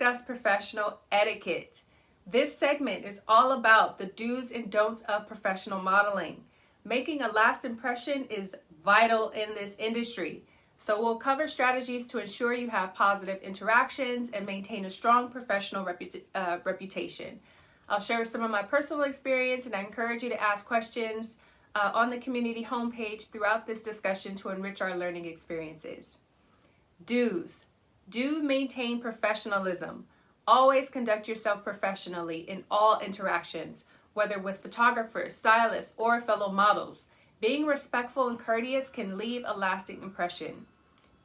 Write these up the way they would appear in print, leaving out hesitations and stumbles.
discuss professional etiquette. This segment is all about the do's and don'ts of professional modeling. Making a last impression is vital in this industry. So we'll cover strategies to ensure you have positive interactions and maintain a strong professional reputation. I'll share some of my personal experience, and I encourage you to ask questions on the community homepage throughout this discussion to enrich our learning experiences. Do's. Do maintain professionalism. Always conduct yourself professionally in all interactions, whether with photographers, stylists, or fellow models. Being respectful and courteous can leave a lasting impression.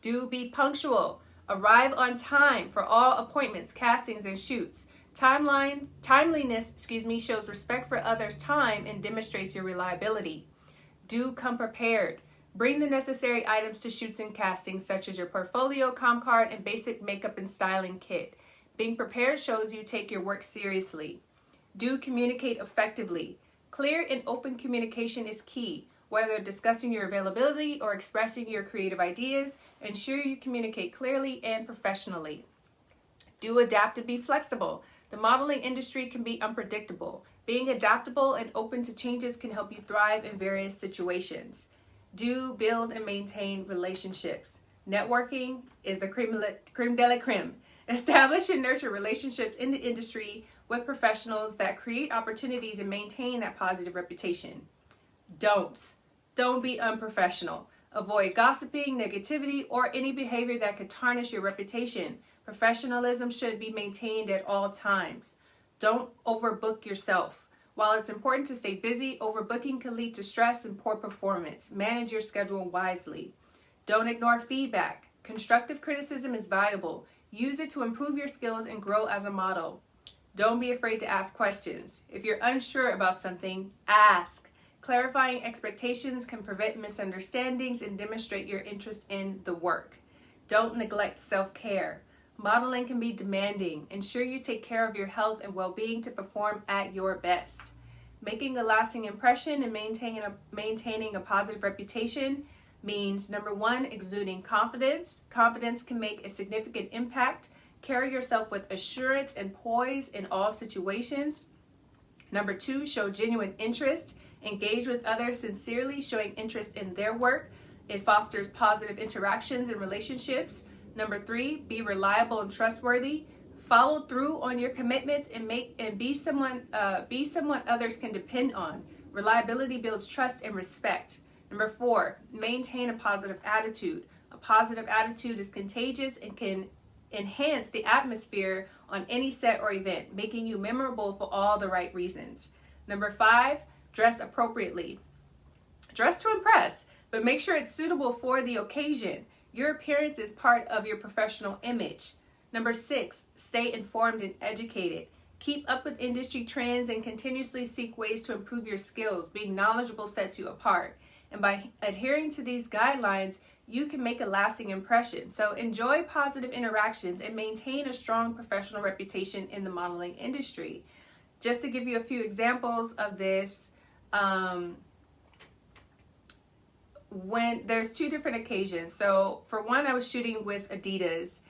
Do be punctual. Arrive on time for all appointments, castings, and shoots. Timeliness shows respect for others' time and demonstrates your reliability. Do come prepared. Bring the necessary items to shoots and castings, such as your portfolio, com card, and basic makeup and styling kit. Being prepared shows you take your work seriously. Do communicate effectively. Clear and open communication is key. Whether discussing your availability or expressing your creative ideas, ensure you communicate clearly and professionally. Do adapt and be flexible. The modeling industry can be unpredictable. Being adaptable and open to changes can help you thrive in various situations. Do build and maintain relationships. Networking is the creme de la creme. Establish and nurture relationships in the industry with professionals that create opportunities and maintain that positive reputation. Don't be unprofessional. Avoid gossiping, negativity, or any behavior that could tarnish your reputation. Professionalism should be maintained at all times. Don't overbook yourself. While it's important to stay busy, overbooking can lead to stress and poor performance. Manage your schedule wisely. Don't ignore feedback. Constructive criticism is valuable. Use it to improve your skills and grow as a model. Don't be afraid to ask questions. If you're unsure about something, ask. Clarifying expectations can prevent misunderstandings and demonstrate your interest in the work. Don't neglect self-care. Modeling can be demanding. Ensure you take care of your health and well-being to perform at your best. Making a lasting impression and maintaining a positive reputation means, number one, exuding confidence. Confidence can make a significant impact. Carry yourself with assurance and poise in all situations. Number two, show genuine interest. Engage with others sincerely, showing interest in their work. It fosters positive interactions and relationships. Number three, be reliable and trustworthy. Follow through on your commitments and be someone others can depend on. Reliability builds trust and respect. Number four, maintain a positive attitude. A positive attitude is contagious and can enhance the atmosphere on any set or event, making you memorable for all the right reasons. Number five, dress appropriately. Dress to impress, but make sure it's suitable for the occasion. Your appearance is part of your professional image. Number six, stay informed and educated. Keep up with industry trends and continuously seek ways to improve your skills. Being knowledgeable sets you apart. And by adhering to these guidelines, you can make a lasting impression. So enjoy positive interactions and maintain a strong professional reputation in the modeling industry. Just to give you a few examples of this, when there's two different occasions. So for one, I was shooting with Adidas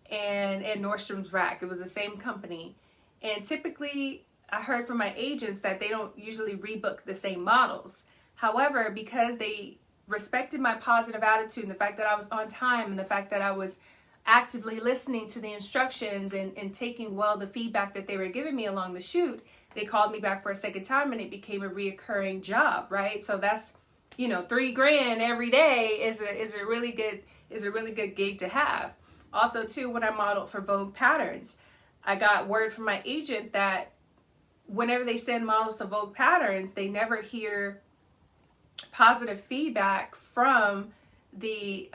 and Nordstrom's Rack. It was the same company. And typically, I heard from my agents that they don't usually rebook the same models. However, because they respected my positive attitude and the fact that I was on time and the fact that I was actively listening to the instructions and taking well the feedback that they were giving me along the shoot, they called me back for a second time and it became a reoccurring job, right? So that's, $3,000 every day is a really good gig to have. Also too, when I modeled for Vogue Patterns, I got word from my agent that whenever they send models to Vogue Patterns, they never hear positive feedback from the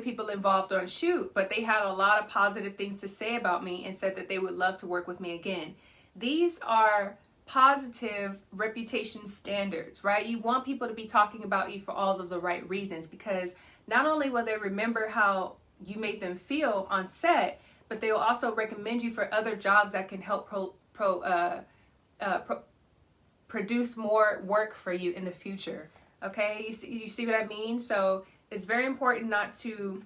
people involved on shoot, but they had a lot of positive things to say about me and said that they would love to work with me again. These are positive reputation standards, right? You want people to be talking about you for all of the right reasons, because not only will they remember how you made them feel on set, but they will also recommend you for other jobs that can help produce more work for you in the future. Okay, you see what I mean? So it's very important not to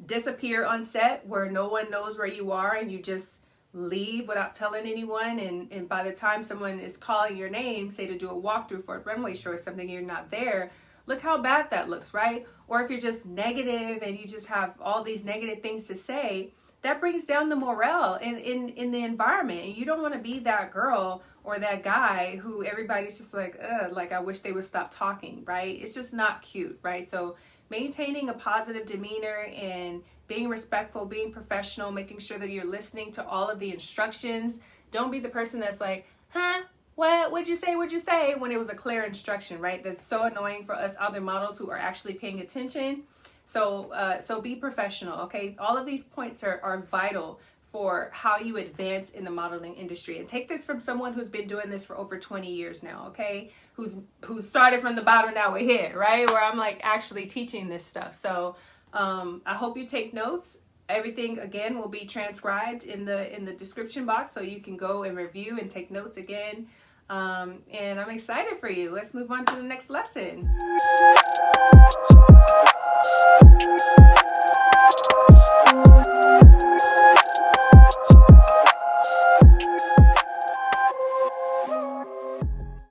disappear on set where no one knows where you are and you just leave without telling anyone, and by the time someone is calling your name, say to do a walkthrough for a runway show or something, you're not there. Look how bad that looks, right? Or if you're just negative and you just have all these negative things to say, that brings down the morale in the environment. And you don't want to be that girl or that guy who everybody's just like, like I wish they would stop talking, right? It's just not cute, right? So maintaining a positive demeanor and being respectful, being professional, making sure that you're listening to all of the instructions. Don't be the person that's like, huh? What? What'd you say? What'd you say? When it was a clear instruction, right? That's so annoying for us other models who are actually paying attention. So be professional, okay? All of these points are vital for how you advance in the modeling industry. And take this from someone who's been doing this for over 20 years now, okay? Who started from the bottom, now we're here, right? Where I'm like actually teaching this stuff. So I hope you take notes. Everything again will be transcribed in the description box, so you can go and review and take notes again. And I'm excited for you. Let's move on to the next lesson.